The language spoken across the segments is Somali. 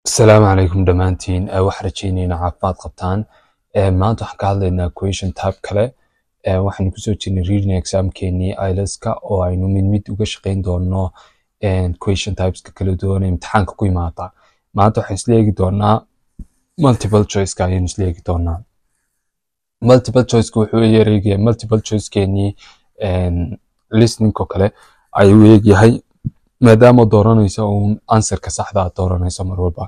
السلام عليكم دمانتين waxaan rajeynayna caafimaad qabtaan maanta waxaan ka hadlaynaa question type kale waxaan ku soo jirnay reading examkeenii IELTS-ka oo aynu mid uga shaqeyn doono question typeska kala duwan ee imtixaanka ku yimaada maanta waxaan isla eegi doonaa multiple choice-ka ayaynu isla eegi doonaa multiple choice-ka wuxuu eegayaa multiple choice-keenii listening oo kale ayuu eegyahay maadaama dooranaysa uun answerka saxda ah dooranaysa mar walba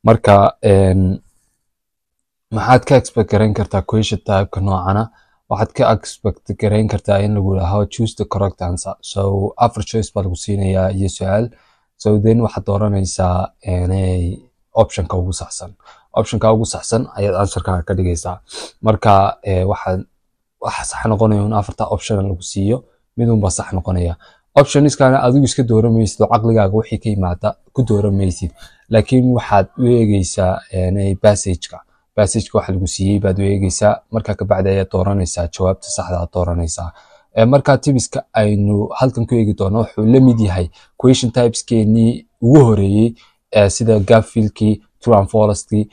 marka maxaad ka expect gareyn kartaa question type-ka noocana waxaad ka expect gareyn kartaa in lagu yiraahdo choose the correct answer so after choice baa lagu siinayaa iyo su'aal so then waxaad dooranaysaa optionka ugu saxsan ayaad answerka ka dhigaysaa marka waxa sax noqonaya in afarta option lagu siiyo mid unba sax noqonaya optionskana adigu iska dooramaysid aqligaaga wixii ka yimaada ku dooramaysid laakiin waxaad u eegaysaa passage-ka waxa lagu siiyay baad u eegaysaa marka ka bacdi ayaad dooranaysaa jawaabta saxda ah dooranaysaa marka tibiska aynu halkan ku eegi doono wuxuu la mid yahay question types-keenii ugu horeeyay sida gap fill-kii true and false-kii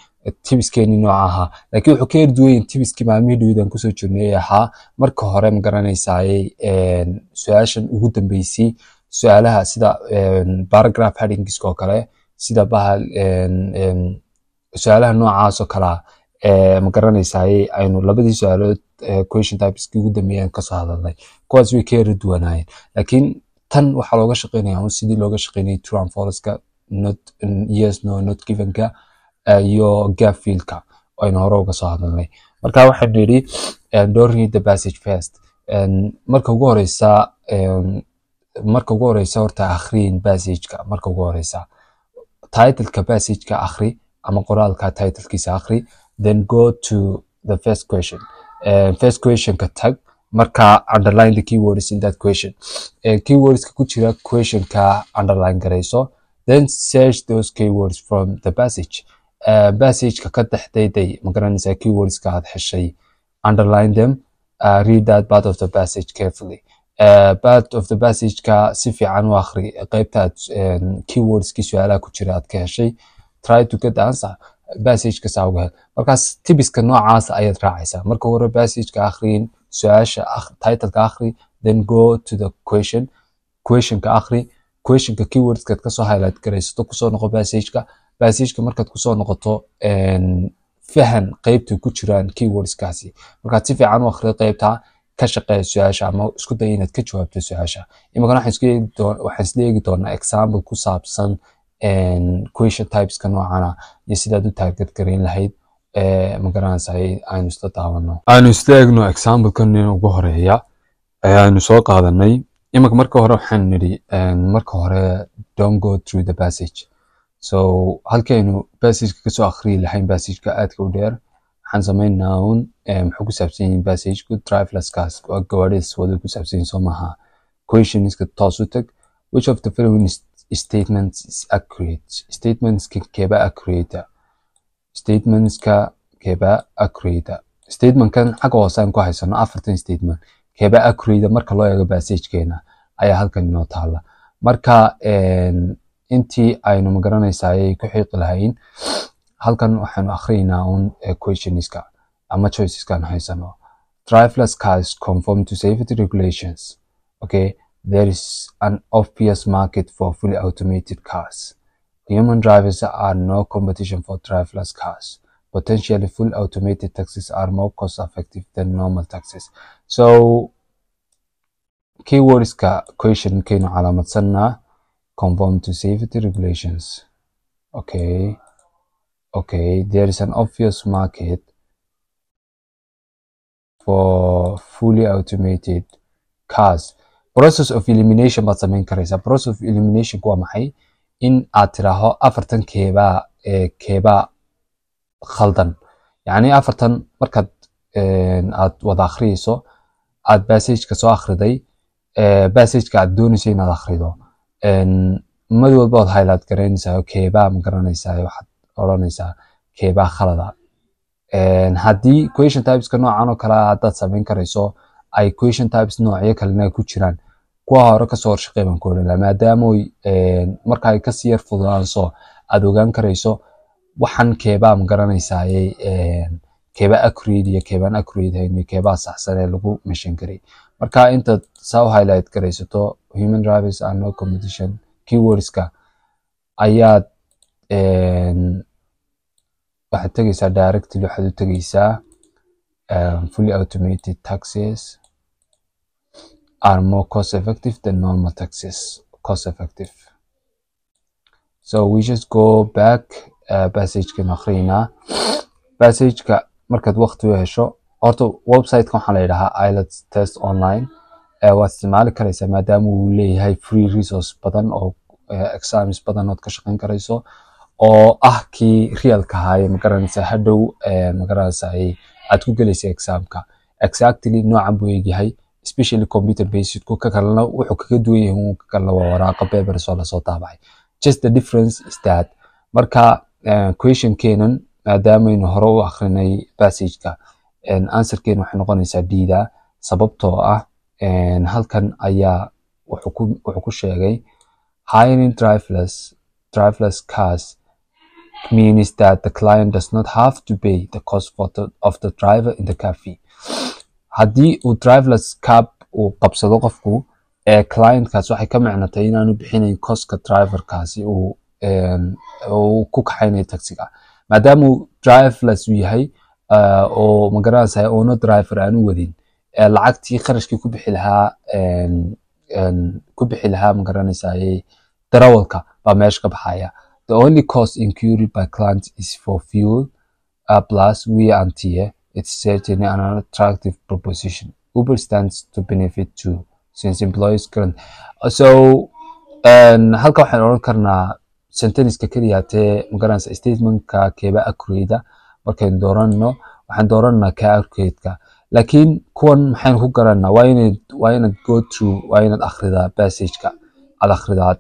tibiskeenii nooca ahaa laakiin wuxuu ka duwan tibiskii maalmihii dhawaan kusoo jirnay ahaa marka hore ma garanaysaa su'aashan ugu dambeysay su'aalaha sida paragraph headings oo kale sida bahal su'aalaha noocaas oo kale ma garanaysaa aynu labadii su'aalood question types ugu dambeeyaan ka soo hadalnay kuwaas way ka duwanaayeen laakiin tan waxa looga shaqeynayaa sidii looga shaqeynay true and false-ka not yes no not given-ka iyo gap fill-ka aynu hore uga soo hadalnay marka waxaan nidhi don't read the passage first marka ugu horeysa horta akhriin passage-ka marka ugu horeysa title-ka passage-ka akhri ama qoraalka title-kiisa akhri then go to the first question-ka tag marka underline the keywords in that question keywords-ka ku jira question-ka underline garayso then search those keywords from the passage-ka ka taxdayday ma garanaysaa keywords-ka aad heshay underline them read that part of the passage carefully part of the passage-ka si fiican u akhri qaybta keywords-ki su'aalaha ku jira aad ka heshay try to get the answer passage-ka saa uga hel markaas tibiska noocaas ayaad raacaysaa marka hore passage-ka akhriin su'aasha title-ka akhri then go to the question-ka akhri question-ka keywords-ka ka soo highlight garaysato kusoo noqo passage-ka markaad kusoo noqoto fahan qaybta ku jiraan keywords-kaasi markaad si fiican u akhriyo qaybta ka shaqeeya su'aasha ama isku day inaad ka jawaabto su'aasha imagana waxaan isla eegi doonaa example ku saabsan question types-ka noocana iyo sidaad u target gareyn lahayd ma garanaysaa aynu isla daawano aynu isla eegno example-kan ugu horeeya aynu soo qaadanay marka hore waxaan nidhi marka hore don't go through the passage so halkaynu passage-ka kasoo akhriyi lahayn passage-ka aadka u dheer waxaan sameynaa un muxuu ku saabsan yahay passage-ku driverless-kaas waa gawaadhidas wada ku saabsan yahay soo maaha question-iska toos u tag which of the following statements is accurate statementska keeba accurate statementkan xagga hoose aan ku haysano afartan statement keeba accurate marka loo eego passage-keena ayaa halkan inoo taala marka intii aynu ma garanaysaa ay ku xiiqi lahayn halkan waxaanu akhriyeynaa un questionska ama choiceskan haysano driverless cars conform to safety regulations okay there is an obvious market for fully automated cars human drivers are no competition for driverless cars potentially full automated taxis are more cost effective than normal taxis so keywords-ka question-keenu calaamadsanaa conform to safety regulations okay there is an obvious market for fully automated cars process of elimination baad samayn karaysaa process of elimination waa maxay in aad tiraaho afartan keebaa khaldan yacni afartan markaad aad wada akhriyeyso aad passage-ka soo akhriday passage-ka aad doonayso inaad akhrido mid walba waad highlight garaynaysaa keebaa ma garanaysaa waxaad odhanaysaa keebaa khalada haddii question typeska noocan oo kale haddaad samayn karayso ay question types noocyo kalena ku jiraan kuwa hore kasoo horshaqey baan ku odhan lahaa maadaama marka ay kasii yar fududaanso aad ogaan karayso waxan keebaa ma garanaysaa keebaa accurate iyo keebaan accurate hayn iyo keebaa saxsan ee lagu meeshan karay marka inta saa u highlight garaysato human drivers and no competition keywordska ayaad waxaad tagaysaa directly waxaad u tagaysaa fully automated taxis are more cost effective than normal taxis. Cost effective. So we just go back passage ka naqrina passage ka markaad waqti u hesho horta website kan waxa la yiraahdaa IELTS test online waad isticmaali karaysaa maadaama uu leeyahay free resource badan oo exams badan oo ka shaqeyn karayso oo ah kii real ka haye ma garanaysaa hadhow ma garanaysaa aad ku galaysaa examka exactly nooca buu yahay especially computer based ku ka kalena wuxuu kaga duwan yahay uu ka kala waraaqa paper soo la soo taabay just the difference is that marka question keenan maadaama in hore u akhrinay passage ka answer keen waxay noqonaysaa diida sababtoo ah halkan ayaa wuxuu ku sheegay hiring driverless cars means that the client does not have to pay the cost of the driver in the cafe. Haddii uu driverless cab uu qabsado qofku clientkaas waxay ka macnatay inaanu bixinayn costka driverkaasi uu ku kaxaynayo taxiga maadaama uu driverless uu yahay oo ma garanaysaa oo driver aanu wadin lacagtii qarashkii ku bixi lahaa ma garanaysaa darawalka baa meesha ka baxaya. The only cost incurred by clients is for fuel plus wear and tear. It's certainly an attractive proposition. Uber stands to benefit too, since employees can. So, halka waxaan oran karnaa sentence-ka kaliya ma garanaysaa statement-ka keeba accurate markaan dooranno waxaan dooranaa ka accurate-ka laakiin kuwan maxaan ku garanaa waa inaad go through waa inaad akhridaa passage-ka aad akhridaa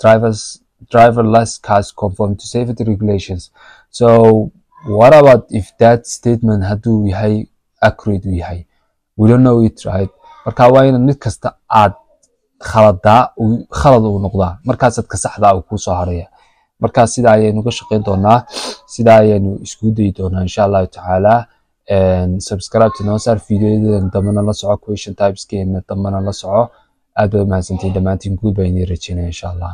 driverless cars conform to safety regulations. So what about if that statement haduu yahay accurate u yahay? We don't know it, right? Marka waa inaad mid kasta aad khalad u noqdaa markaasaad ka saxdaa uu ku soo haraya marka sida ayaynu ka shaqeyn doonaa sida ayaynu isku dayi doonaa insha Allah taala subscribe to noo saar videoyadan dambana la soco question types keena dambana la soco aad bay mahadsantiin dhamaantiin guud baan idin rajaynaa insha Allah.